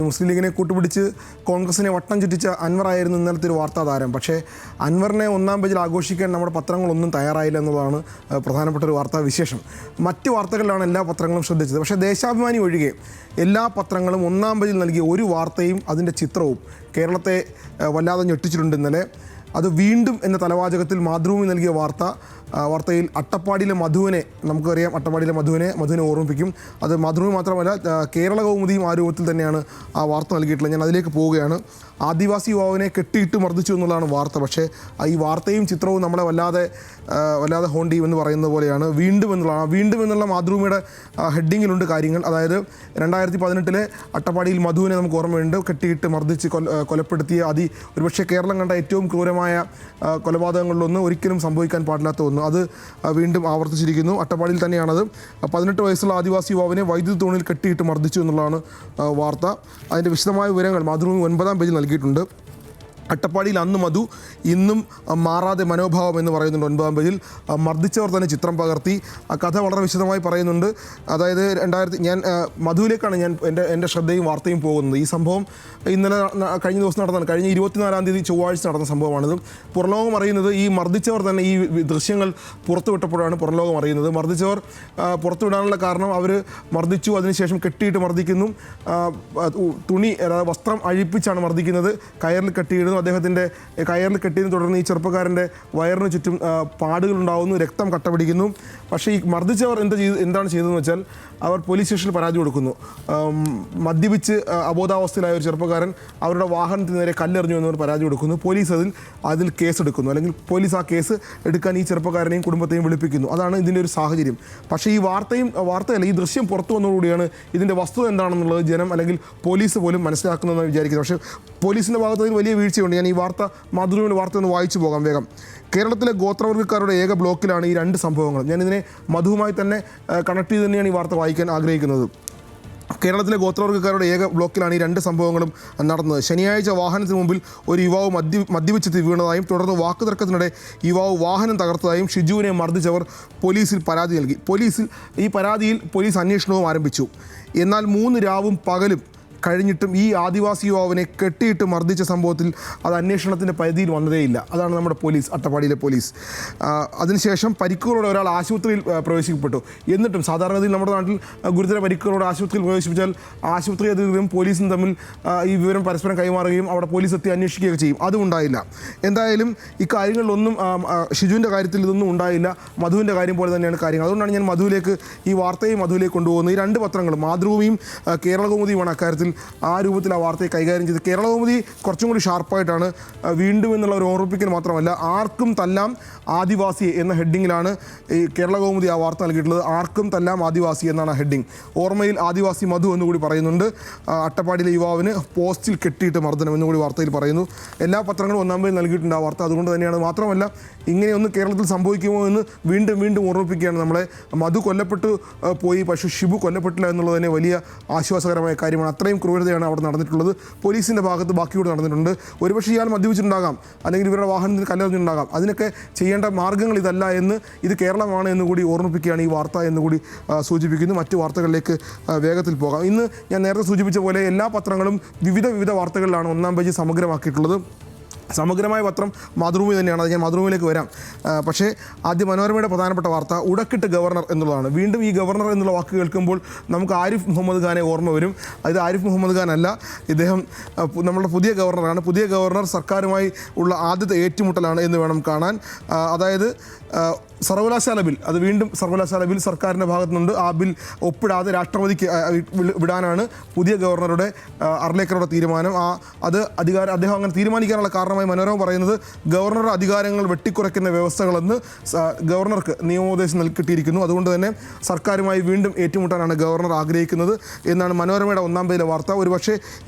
മുസ്ലിം ലീഗിനെ കൂട്ടുപിടിച്ച് കോൺഗ്രസിനെ വട്ടം ചുറ്റിച്ച അൻവറായിരുന്നു ഇന്നലത്തെ ഒരു വാർത്താ താരം. പക്ഷേ അൻവറിനെ ഒന്നാം പേജിൽ ആഘോഷിക്കാൻ നമ്മുടെ പത്രങ്ങളൊന്നും തയ്യാറായില്ല എന്നുള്ളതാണ് പ്രധാനപ്പെട്ട ഒരു വാർത്താ വിശേഷം. മറ്റ് വാർത്തകളിലാണ് എല്ലാ പത്രങ്ങളും ശ്രദ്ധിച്ചത്. പക്ഷേ ദേശാഭിമാനി ഒഴികെ എല്ലാ പത്രങ്ങളും ഒന്നാം പേജിൽ നൽകിയ ഒരു വാർത്തയും അതിൻ്റെ ചിത്രവും കേരളത്തെ വല്ലാതെ ഞെട്ടിച്ചിട്ടുണ്ട് ഇന്നലെ. അത് വീണ്ടും എന്ന തലവാചകത്തിൽ മാതൃഭൂമി നൽകിയ വാർത്തയിൽ അട്ടപ്പാടിയിലെ മധുവിനെ, നമുക്കറിയാം അട്ടപ്പാടിയിലെ മധുവിനെ ഓർമ്മിപ്പിക്കും. അത് മാതൃഭൂമി മാത്രമല്ല, കേരള കൗമുദിയും ആ രൂപത്തിൽ തന്നെയാണ് ആ വാർത്ത നൽകിയിട്ടുള്ളത്. ഞാൻ അതിലേക്ക് പോവുകയാണ്. ആദിവാസി യുവാവിനെ കെട്ടിയിട്ട് മർദ്ദിച്ചു എന്നുള്ളതാണ് വാർത്ത. പക്ഷേ ഈ വാർത്തയും ചിത്രവും നമ്മളെ വല്ലാതെ ഹോണ്ട് ചെയ്യുമെന്ന് പറയുന്നത് പോലെയാണ്. വീണ്ടും എന്നുള്ള മാതൃഭൂമിയുടെ ഹെഡിങ്ങിലുണ്ട് കാര്യങ്ങൾ. അതായത് 2018 അട്ടപ്പാടിയിൽ മധുവിനെ നമുക്ക് ഓർമ്മയുണ്ട്. കെട്ടിയിട്ട് മർദ്ദിച്ച് കൊലപ്പെടുത്തിയ ഒരുപക്ഷെ കേരളം കണ്ട ഏറ്റവും ക്രൂരമായ കൊലപാതകങ്ങളിലൊന്നും ഒരിക്കലും സംഭവിക്കാൻ പാടില്ലാത്ത ഒന്ന്. അത് വീണ്ടും ആവർത്തിച്ചിരിക്കുന്നു. അട്ടപ്പാടിയിൽ തന്നെയാണത്. 18 വയസ്സുള്ള ആദിവാസി യുവാവിനെ വൈദ്യുതി തൂണിൽ കെട്ടിയിട്ട് മർദ്ദിച്ചു എന്നുള്ളതാണ് വാർത്ത. അതിൻ്റെ വിശദമായ വിവരങ്ങൾ മാതൃഭൂമി 9-ാം പേജിൽ നൽകിയിട്ടുണ്ട്. അട്ടപ്പാടിയിൽ അന്ന് മധു, ഇന്നും മാറാതെ മനോഭാവം എന്ന് പറയുന്നുണ്ട് 9-ാം പേജിൽ. മർദ്ദിച്ചവർ തന്നെ ചിത്രം പകർത്തി. ആ കഥ വളരെ വിശദമായി പറയുന്നുണ്ട്. അതായത് മധുവിലേക്കാണ് എൻ്റെ ശ്രദ്ധയും വാർത്തയും പോകുന്നത്. ഈ സംഭവം ഇന്നലെ കഴിഞ്ഞ ദിവസം കഴിഞ്ഞ 24-ാം തീയതി ചൊവ്വാഴ്ച നടന്ന സംഭവമാണിത്. പുറംലോകം അറിയുന്നത് ഈ മർദ്ദിച്ചവർ തന്നെ ഈ ദൃശ്യങ്ങൾ പുറത്തുവിട്ടപ്പോഴാണ് പുറംലോകം അറിയുന്നത്. മർദ്ദിച്ചവർ പുറത്തുവിടാനുള്ള കാരണം അവർ മർദ്ദിച്ചു, അതിനുശേഷം കെട്ടിയിട്ട് മർദ്ദിക്കുന്നു. തുണി, വസ്ത്രം അഴിപ്പിച്ചാണ് മർദ്ദിക്കുന്നത്. കയറിൽ കെട്ടിയിടുന്നു. അദ്ദേഹത്തിൻ്റെ കയറിൽ കെട്ടിയതിനെ തുടർന്ന് ഈ ചെറുപ്പക്കാരൻ്റെ വയറിന് ചുറ്റും പാടുകളുണ്ടാകുന്നു, രക്തം കട്ട പിടിക്കുന്നു. പക്ഷേ ഈ മർദ്ദിച്ചവർ എന്താണ് ചെയ്തതെന്ന് വെച്ചാൽ അവർ പോലീസ് സ്റ്റേഷനിൽ പരാതി കൊടുക്കുന്നു. മദ്യപിച്ച് അബോധാവസ്ഥയിലായ ഒരു ചെറുപ്പക്കാരൻ അവരുടെ വാഹനത്തിന് നേരെ കല്ലെറിഞ്ഞു എന്നവർ പരാതി കൊടുക്കുന്നു. പോലീസ് അതിൽ കേസെടുക്കുന്നു. അല്ലെങ്കിൽ പോലീസ് ആ കേസ് എടുക്കാൻ ഈ ചെറുപ്പക്കാരനെയും കുടുംബത്തെയും വിളിപ്പിക്കുന്നു. അതാണ് ഇതിൻ്റെ ഒരു സാഹചര്യം. പക്ഷേ ഈ വാർത്തയല്ല, ഈ ദൃശ്യം പുറത്തു വന്നതോടുകൂടിയാണ് ഇതിൻ്റെ വസ്തുത എന്താണെന്നുള്ളത് ജനം അല്ലെങ്കിൽ പോലീസ് പോലും മനസ്സിലാക്കുന്നതെന്ന് വിചാരിക്കുന്നത്. പക്ഷേ പോലീസിൻ്റെ ഭാഗത്ത് അതിന് വലിയ വീഴ്ചയുണ്ട്. ഞാൻ ഈ മാതൃഭൂമിയുടെ വാർത്ത ഒന്ന് വായിച്ചു പോകാം വേഗം. കേരളത്തിലെ ഗോത്രവർഗ്ഗക്കാരുടെ ഏക ബ്ലോക്കിലാണ് ഈ രണ്ട് സംഭവങ്ങൾ. ഞാനിതിനെ മധുവുമായി തന്നെ കണക്ട് ചെയ്ത് തന്നെയാണ് ഈ വാർത്ത വായിക്കാൻ ആഗ്രഹിക്കുന്നത്. കേരളത്തിലെ ഗോത്രവർഗ്ഗക്കാരുടെ ഏക ബ്ലോക്കിലാണ് ഈ രണ്ട് സംഭവങ്ങളും നടന്നത്. ശനിയാഴ്ച വാഹനത്തിന് മുമ്പിൽ ഒരു യുവാവ് മദ്യപിച്ചെത്തി വീണതായും തുടർന്ന് വാക്കുതർക്കത്തിനിടെ യുവാവ് വാഹനം തകർത്തതായും ഷിജുവിനെ മർദ്ദിച്ചവർ പോലീസിൽ പരാതി നൽകി. ഈ പരാതിയിൽ പോലീസ് അന്വേഷണവും ആരംഭിച്ചു. എന്നാൽ 3 രാവും പകലും കഴിഞ്ഞിട്ടും ഈ ആദിവാസി യുവാവിനെ കെട്ടിയിട്ട് മർദ്ദിച്ച സംഭവത്തിൽ അത് അന്വേഷണത്തിൻ്റെ പരിധിയിൽ വന്നതേയില്ല. അതാണ് നമ്മുടെ അട്ടപ്പാടിയിലെ പോലീസ്. അതിനുശേഷം പരിക്കുകളോടെ ഒരാൾ ആശുപത്രിയിൽ പ്രവേശിക്കപ്പെട്ടു. എന്നിട്ടും സാധാരണഗതിയിൽ നമ്മുടെ നാട്ടിൽ ഗുരുതര പരിക്കുകളോടെ ആശുപത്രിയിൽ പ്രവേശിപ്പിച്ചാൽ ആശുപത്രി അധികൃതരും പോലീസും തമ്മിൽ ഈ വിവരം പരസ്പരം കൈമാറുകയും അവിടെ പോലീസ് എത്തി അന്വേഷിക്കുകയൊക്കെ ചെയ്യും. അതും ഉണ്ടായില്ല. എന്തായാലും ഇക്കാര്യങ്ങളിലൊന്നും ഷിജുവിൻ്റെ കാര്യത്തിൽ ഇതൊന്നും ഉണ്ടായില്ല. മധുവിൻ്റെ കാര്യം പോലെ തന്നെയാണ് കാര്യങ്ങൾ. അതുകൊണ്ടാണ് ഞാൻ ഈ വാർത്തയും മധുവിലേക്ക് കൊണ്ടുപോകുന്നത്. ഈ രണ്ട് പത്രങ്ങളും മാതൃഭൂമിയും കേരള കൗമുദിയുമാണ് അക്കാര്യത്തിൽ ആ രൂപത്തിൽ ആ വാർത്തയെ കൈകാര്യം ചെയ്ത്. കേരള കൗമുദി കുറച്ചും കൂടി ഷാർപ്പായിട്ടാണ്. വീണ്ടും എന്നുള്ള ഒരു ഓർമ്മിപ്പിക്കൽ മാത്രമല്ല, ആർക്കും തല്ലാം ആദിവാസി എന്ന ഹെഡിങ്ങിലാണ് ഈ കേരള കൗമുദി ആ വാർത്ത നൽകിയിട്ടുള്ളത്. ആർക്കും തല്ലാം ആദിവാസി എന്നാണ് ഹെഡിങ്. ഓർമ്മയിൽ ആദിവാസി മധു എന്നുകൂടി പറയുന്നുണ്ട്. അട്ടപ്പാടിയിലെ യുവാവിന് പോസ്റ്റിൽ കെട്ടിയിട്ട് മർദ്ദനം എന്നുകൂടി വാർത്തയിൽ പറയുന്നു. എല്ലാ പത്രങ്ങളും 1-ാം പേജിൽ നൽകിയിട്ടുണ്ട് ആ വാർത്ത. അതുകൊണ്ട് തന്നെയാണ്. മാത്രമല്ല, ഇങ്ങനെയൊന്ന് കേരളത്തിൽ സംഭവിക്കുമോ എന്ന് വീണ്ടും ഓർമ്മിപ്പിക്കുകയാണ് നമ്മളെ. മധു കൊല്ലപ്പെട്ടു പോയി, പക്ഷേ ഷിബു കൊല്ലപ്പെട്ടില്ല എന്നുള്ളത് തന്നെ വലിയ ആശ്വാസകരമായ കാര്യമാണ്. അത്രയും ക്രൂരതയാണ് അവിടെ നടന്നിട്ടുള്ളത്. പോലീസിൻ്റെ ഭാഗത്ത് ബാക്കിയോട് നടന്നിട്ടുണ്ട്. ഒരുപക്ഷെ ഇയാൾ മദ്യപിച്ചിട്ടുണ്ടാകാം, അല്ലെങ്കിൽ ഇവരുടെ വാഹനത്തിന് കല്ലെറിഞ്ഞിട്ടുണ്ടാകാം. അതിനൊക്കെ ചെയ്യേണ്ട മാർഗ്ഗങ്ങൾ ഇതല്ല എന്ന്, ഇത് കേരളമാണ് എന്നുകൂടി ഓർമ്മിപ്പിക്കുകയാണ് ഈ വാർത്ത എന്നുകൂടി സൂചിപ്പിക്കുന്നു. മറ്റ് വാർത്തകളിലേക്ക് വേഗത്തിൽ പോകാം. ഇന്ന് ഞാൻ നേരത്തെ സൂചിപ്പിച്ച പോലെ എല്ലാ പത്രങ്ങളും വിവിധ വാർത്തകളിലാണ് 1-ാം പേജ് സമഗ്രമാക്കിയിട്ടുള്ളത്. സമഗ്രമായ പത്രം മാതൃഭൂമി തന്നെയാണ്. അത് ഞാൻ മാതൃഭൂമിയിലേക്ക് വരാം. പക്ഷേ ആദ്യം മനോരമയുടെ പ്രധാനപ്പെട്ട വാർത്ത ഉടക്കിട്ട് ഗവർണർ എന്നുള്ളതാണ്. വീണ്ടും ഈ ഗവർണർ എന്നുള്ള വാക്ക് കേൾക്കുമ്പോൾ നമുക്ക് ആരിഫ് മുഹമ്മദ് ഖാനെ ഓർമ്മ വരും. ഇത് ആരിഫ് മുഹമ്മദ് ഖാൻ അല്ല, ഇദ്ദേഹം നമ്മുടെ പുതിയ ഗവർണറാണ്. പുതിയ ഗവർണർ സർക്കാരുമായി ഉള്ള ആദ്യത്തെ ഏറ്റുമുട്ടലാണ് എന്ന് വേണം കാണാൻ. അതായത് സർവകലാശാല ബിൽ, അത് വീണ്ടും സർവകലാശാല ബിൽ സർക്കാരിൻ്റെ ഭാഗത്തുനിന്നുണ്ട്. ആ ബിൽ ഒപ്പിടാതെ രാഷ്ട്രപതിക്ക് വിടാനാണ് പുതിയ ഗവർണറുടെ അർലേക്കറുടെ തീരുമാനം. അദ്ദേഹം അങ്ങനെ തീരുമാനിക്കാനുള്ള കാരണമായി മനോരമ പറയുന്നത് ഗവർണറുടെ അധികാരങ്ങൾ വെട്ടിക്കുറയ്ക്കുന്ന വ്യവസ്ഥകളെന്ന് ഗവർണർക്ക് നിയമോപദേശം കിട്ടിയിരിക്കുന്നു. അതുകൊണ്ട് തന്നെ സർക്കാരുമായി വീണ്ടും ഏറ്റുമുട്ടാനാണ് ഗവർണർ ആഗ്രഹിക്കുന്നത് എന്നാണ് മനോരമയുടെ 1-ാം പേജിലെ വാർത്ത. ഒരുപക്ഷെ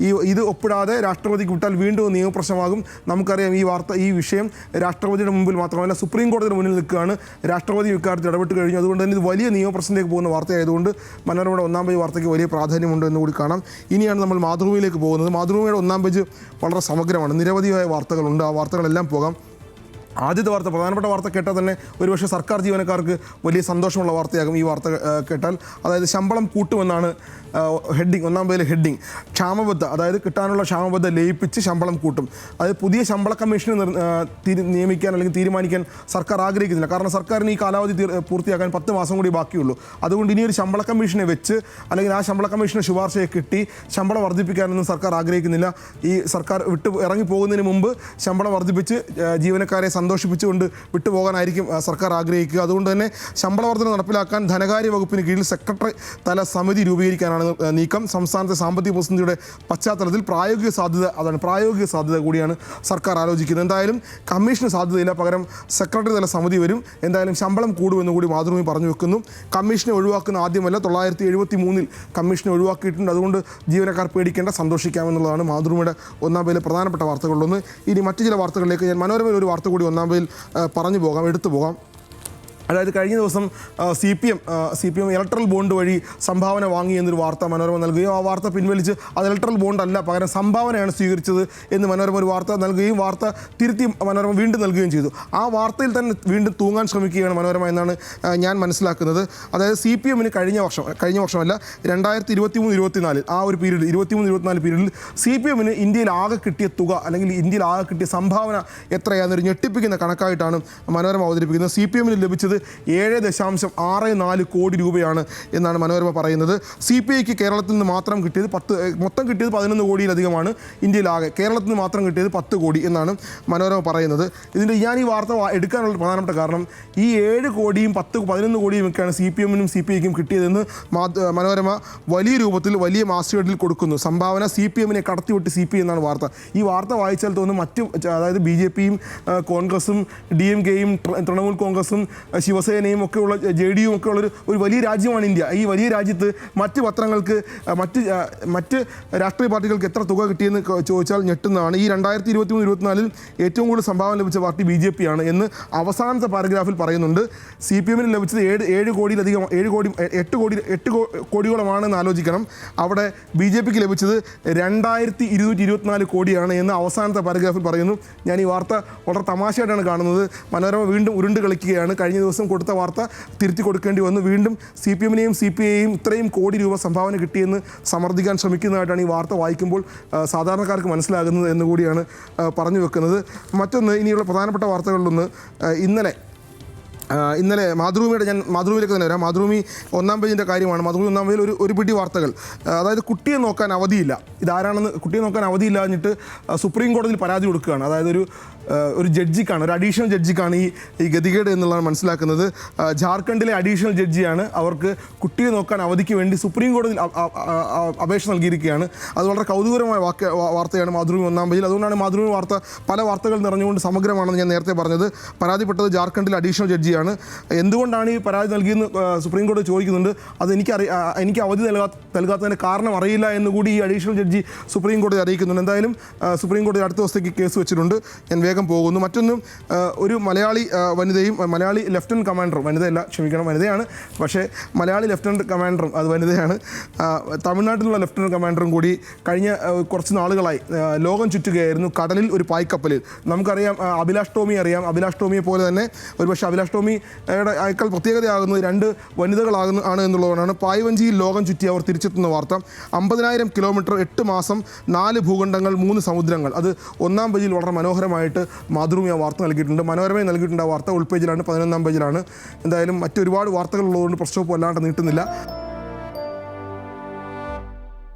ഇത് ഒപ്പിടാതെ രാഷ്ട്രപതിക്ക് വിട്ടാൽ വീണ്ടും നിയമപ്രശ്നമാകും. നമുക്കറിയാം ഈ വിഷയം രാഷ്ട്രപതിയുടെ മുമ്പിൽ മാത്രമല്ല സുപ്രീം കോടതിയുടെ മുന്നിൽ നിൽക്കുകയാണ്. രാഷ്ട്രപതി ഇക്കാര്യത്തിൽ ഇടപെട്ട് കഴിഞ്ഞു. അതുകൊണ്ട് തന്നെ ഇത് വലിയ നിയമപ്രശ്നത്തിലേക്ക് പോകുന്ന വാർത്തയായതുകൊണ്ട് മനോരമയുടെ 1-ാം പേജ് വാർത്തയ്ക്ക് വലിയ പ്രാധാന്യമുണ്ട് എന്ന് കൂടി കാണാം. ഇനിയാണ് നമ്മൾ മാതൃഭൂമിയിലേക്ക് പോകുന്നത്. മാതൃഭൂമിയുടെ 1-ാം പേജ് വളരെ സമഗ്രമാണ്. നിരവധിയായ വാർത്തകളുണ്ട്. ആ വാർത്തകളെല്ലാം പോകാം. ആദ്യത്തെ വാർത്ത, പ്രധാനപ്പെട്ട വാർത്ത കേട്ടാൽ തന്നെ ഒരുപക്ഷെ സർക്കാർ ജീവനക്കാർക്ക് വലിയ സന്തോഷമുള്ള വാർത്തയാകും ഈ വാർത്ത കേട്ടാൽ. അതായത് ശമ്പളം കൂട്ടുമെന്നാണ് ഹെഡിങ്, ഒന്നാം പേരിൽ ഹെഡിങ്. ക്ഷാമബദ്ധ, അതായത് കിട്ടാനുള്ള ക്ഷാമബദ്ധ ലയിപ്പിച്ച് ശമ്പളം കൂട്ടും. അതായത് പുതിയ ശമ്പള കമ്മീഷനെ നിയമിക്കാൻ അല്ലെങ്കിൽ തീരുമാനിക്കാൻ സർക്കാർ ആഗ്രഹിക്കുന്നില്ല. കാരണം സർക്കാരിന് ഈ കാലാവധി പൂർത്തിയാക്കാൻ 10 മാസം കൂടി ബാക്കിയുള്ളൂ. അതുകൊണ്ട് ഇനിയൊരു ശമ്പള കമ്മീഷനെ വെച്ച് അല്ലെങ്കിൽ ആ ശമ്പള കമ്മീഷനെ ശുപാർശയെ കിട്ടി ശമ്പളം വർദ്ധിപ്പിക്കാനൊന്നും സർക്കാർ ആഗ്രഹിക്കുന്നില്ല. ഈ സർക്കാർ ഇറങ്ങി പോകുന്നതിന് മുമ്പ് ശമ്പളം വർദ്ധിപ്പിച്ച് ജീവനക്കാരെ സന്തോഷിപ്പിച്ചുകൊണ്ട് വിട്ടുപോകാനായിരിക്കും സർക്കാർ ആഗ്രഹിക്കുക. അതുകൊണ്ട് തന്നെ ശമ്പള വർധന നടപ്പിലാക്കാൻ ധനകാര്യ വകുപ്പിന് കീഴിൽ സെക്രട്ടറി തല സമിതി രൂപീകരിക്കാനാണ് നീക്കം. സംസ്ഥാനത്തെ സാമ്പത്തിക പ്രതിസന്ധിയുടെ പശ്ചാത്തലത്തിൽ പ്രായോഗിക സാധ്യത കൂടിയാണ് സർക്കാർ ആലോചിക്കുന്നത്. എന്തായാലും കമ്മീഷന് സാധ്യതയില്ല, പകരം സെക്രട്ടറി തല സമിതി വരും. എന്തായാലും ശമ്പളം കൂടുമെന്ന് കൂടി മാതൃഭൂമി പറഞ്ഞു വെക്കുന്നു. കമ്മീഷനെ ഒഴിവാക്കുന്ന ആദ്യമല്ല, 1973 കമ്മീഷനെ ഒഴിവാക്കിയിട്ടുണ്ട്. അതുകൊണ്ട് ജീവനക്കാർ പേടിക്കേണ്ട, സന്തോഷിക്കാമെന്നുള്ളതാണ് മാതൃഭൂമിയുടെ ഒന്നാം പേരിലെ പ്രധാനപ്പെട്ട വാർത്തകളിലൊന്ന്. ഇനി മറ്റു ചില വാർത്തകളിലേക്ക് ഞാൻ മനോരമയിൽ ഒരു വാർത്ത കൂടി ഒന്നാം പേരിൽ എടുത്തു പോകാം. അതായത് കഴിഞ്ഞ ദിവസം C P M electoral bond വഴി സംഭാവന വാങ്ങി എന്നൊരു വാർത്ത മനോരമ നൽകുകയും ആ വാർത്ത പിൻവലിച്ച് അത് ഇലക്ട്രൽ ബോണ്ട് അല്ല, പകരം സംഭാവനയാണ് സ്വീകരിച്ചത് എന്ന് മനോരമ ഒരു വാർത്ത നൽകുകയും വാർത്ത തിരുത്തി മനോരമ വീണ്ടും നൽകുകയും ചെയ്തു. ആ വാർത്തയിൽ തന്നെ വീണ്ടും തൂങ്ങാൻ ശ്രമിക്കുകയാണ് മനോരമ എന്നാണ് ഞാൻ മനസ്സിലാക്കുന്നത്. അതായത് സി പി എമ്മിന് കഴിഞ്ഞ വർഷമല്ല 2023-24 ആ ഒരു പീരീഡിൽ 23-24 പീരീഡിൽ സി പി എമ്മിന് ഇന്ത്യയിൽ ആകെ കിട്ടിയ തുക അല്ലെങ്കിൽ ഇന്ത്യയിൽ ആകെ കിട്ടിയ സംഭാവന എത്രയാണെന്നൊരു ഞെട്ടിപ്പിക്കുന്ന കണക്കായിട്ടാണ് മനോരമ അവതരിപ്പിക്കുന്നത്. സി പി എമ്മിന് ലഭിച്ചത് 7.64 കോടി രൂപയാണ് എന്നാണ് മനോരമ പറയുന്നത്. സി പി ഐക്ക് കേരളത്തിൽ നിന്ന് മാത്രം കിട്ടിയത് മൊത്തം കിട്ടിയത് 11 കോടിയിലധികമാണ്. ഇന്ത്യയിലാകെ കേരളത്തിൽ നിന്ന് മാത്രം കിട്ടിയത് 10 കോടി എന്നാണ് മനോരമ പറയുന്നത്. ഞാൻ ഈ വാർത്ത എടുക്കാനുള്ള പ്രധാനപ്പെട്ട കാരണം ഈ 7 കോടിയും 11 കോടിയും ഒക്കെയാണ് സി പി എമ്മിനും സി പി ഐക്കും കിട്ടിയതെന്ന് മനോരമ വലിയ രൂപത്തിൽ വലിയ മാസ്റ്റേഡിൽ കൊടുക്കുന്നു. സംഭാവന സി പി എമ്മിനെ കടത്തിവിട്ട് സി പി എന്നാണ് വാർത്ത. ഈ വാർത്ത വായിച്ചാൽ തോന്നുന്നു അതായത് ബി ജെ പിയും കോൺഗ്രസും DMK-യും തൃണമൂൽ കോൺഗ്രസും ശിവസേനയും ഒക്കെ ഉള്ള JDU ഒക്കെ ഉള്ളൊരു വലിയ രാജ്യമാണ് ഇന്ത്യ. ഈ വലിയ രാജ്യത്ത് മറ്റ് പത്രങ്ങൾക്ക് മറ്റ് രാഷ്ട്രീയ പാർട്ടികൾക്ക് എത്ര തുക കിട്ടിയെന്ന് ചോദിച്ചാൽ ഞെട്ടുന്നതാണ്. ഈ 2023-24 ഏറ്റവും കൂടുതൽ സംഭാവന ലഭിച്ച പാർട്ടി BJP ആണ് എന്ന് അവസാനത്തെ പാരഗ്രാഫിൽ പറയുന്നുണ്ട്. സി പി എമ്മിന് ലഭിച്ചത് 7 കോടിയിലധികം 8 കോടിയോളമാണെന്ന് ആലോചിക്കണം. അവിടെ BJPക്ക് ലഭിച്ചത് 2224 കോടിയാണ് എന്ന് അവസാനത്തെ പാരഗ്രാഫിൽ പറയുന്നു. ഞാൻ ഈ വാർത്ത വളരെ തമാശയായിട്ടാണ് കാണുന്നത്. മനോരമ വീണ്ടും ഉരുണ്ട് കളിക്കുകയാണ്. കഴിഞ്ഞ ദിവസം കൊടുത്ത വാർത്ത തിരുത്തി കൊടുക്കേണ്ടി വന്നു. വീണ്ടും സി പി എമ്മിനെയും സി പി ഐയെയും ഇത്രയും കോടി രൂപ സംഭാവന കിട്ടിയെന്ന് സമർത്ഥിക്കാൻ ശ്രമിക്കുന്നതായിട്ടാണ് ഈ വാർത്ത വായിക്കുമ്പോൾ സാധാരണക്കാർക്ക് മനസ്സിലാകുന്നത് എന്നുകൂടിയാണ് പറഞ്ഞു വെക്കുന്നത്. മറ്റൊന്ന്, ഇനിയുള്ള പ്രധാനപ്പെട്ട വാർത്തകളിലൊന്ന്, ഇന്നലെ മാതൃഭൂമിയിലേക്ക് തന്നെ വരാം. മാതൃഭൂമി ഒന്നാം പേജിൻ്റെ കാര്യമാണ്. മാതൃഭൂമി ഒന്നാം പേജിൽ ഒരു പിടി വാർത്തകൾ. അതായത് കുട്ടിയെ നോക്കാൻ അവധിയില്ല. ഇതാരാണെന്ന് കുട്ടിയെ നോക്കാൻ അവധിയില്ല എന്നിട്ട് സുപ്രീം കോടതിയിൽ പരാതി കൊടുക്കുകയാണ്. അതായത് ഒരു ജഡ്ജിക്കാണ്, ഒരു അഡീഷണൽ ജഡ്ജിക്കാണ് ഈ ഗതികേട് എന്നുള്ളതാണ് മനസ്സിലാക്കുന്നത്. ജാർഖണ്ഡിലെ അഡീഷണൽ ജഡ്ജിയാണ് അവർക്ക് കുട്ടിയെ നോക്കാൻ അവധിക്ക് വേണ്ടി സുപ്രീം കോടതിയിൽ അപേക്ഷ നൽകിയിരിക്കുകയാണ്. അത് വളരെ കൗതുകരമായ വാർത്തയാണ് മാതൃഭൂമി ഒന്നാം പേജിൽ. അതുകൊണ്ടാണ് മാതൃഭൂമി വാർത്ത പല വാർത്തകൾ നിറഞ്ഞുകൊണ്ട് സമഗ്രമാണെന്ന് ഞാൻ നേരത്തെ പറഞ്ഞത്. പരാതിപ്പെട്ടത് ജാർഖണ്ഡിലെ അഡീഷണൽ ജഡ്ജിയാണ്. എന്തുകൊണ്ടാണ് ഈ പരാതി നൽകിയെന്ന് സുപ്രീം കോടതി ചോദിക്കുന്നുണ്ട്. അത് എനിക്ക് അവധി നൽകാത്തതിന് കാരണം അറിയില്ല എന്നുകൂടി ഈ അഡീഷണൽ ജഡ്ജി സുപ്രീം കോടതി അറിയിക്കുന്നുണ്ട്. എന്തായാലും സുപ്രീം കോടതി അടുത്ത ദിവസത്തേക്ക് കേസ് വെച്ചിട്ടുണ്ട്. ഞാൻ വേഗം പോകുന്നു. മറ്റൊന്നും, ഒരു മലയാളി വനിതയും മലയാളി ലെഫ്റ്റനൻറ്റ് കമാൻഡറും, വനിതയാണ്, പക്ഷേ മലയാളി ലെഫ്റ്റനൻറ്റ് കമാൻഡറും അത് വനിതയാണ്, തമിഴ്നാട്ടിലുള്ള ലെഫ്റ്റനൻറ്റ് കമാൻഡറും കൂടി കഴിഞ്ഞ കുറച്ച് നാളുകളായി ലോകം ചുറ്റുകയായിരുന്നു കടലിൽ ഒരു പായ്ക്കപ്പലിൽ. നമുക്കറിയാം, അഭിലാഷ് ടോമിയെ പോലെ തന്നെ ഒരുപക്ഷെ അഭിലാഷ് ടോമിയുടെ അയക്കൽ പ്രത്യേകതയാകുന്നത് 2 വനിതകളാണ് എന്നുള്ളതാണ്. പായ്വഞ്ചിയിൽ ലോകം ചുറ്റി അവർ തിരിച്ചെത്തുന്ന വാർത്ത. 50,000 കിലോമീറ്റർ, 8 മാസം, 4 ഭൂഖണ്ഡങ്ങൾ, 3 സമുദ്രങ്ങൾ. അത് ഒന്നാം പേജിൽ വളരെ മനോഹരമായിട്ട് മാതൃഭൂമി ആ വാർത്ത നൽകിയിട്ടുണ്ട്. മനോരമയിൽ നൽകിയിട്ടുണ്ട്. ആ വാർത്ത ഉൾപേജിലാണ്, 11-ാം പേജിലാണ്. എന്തായാലും മറ്റൊരുപാട് വാർത്തകളുള്ളതുകൊണ്ട് പ്രശ്നവും അല്ലാണ്ട് നീട്ടുന്നില്ല.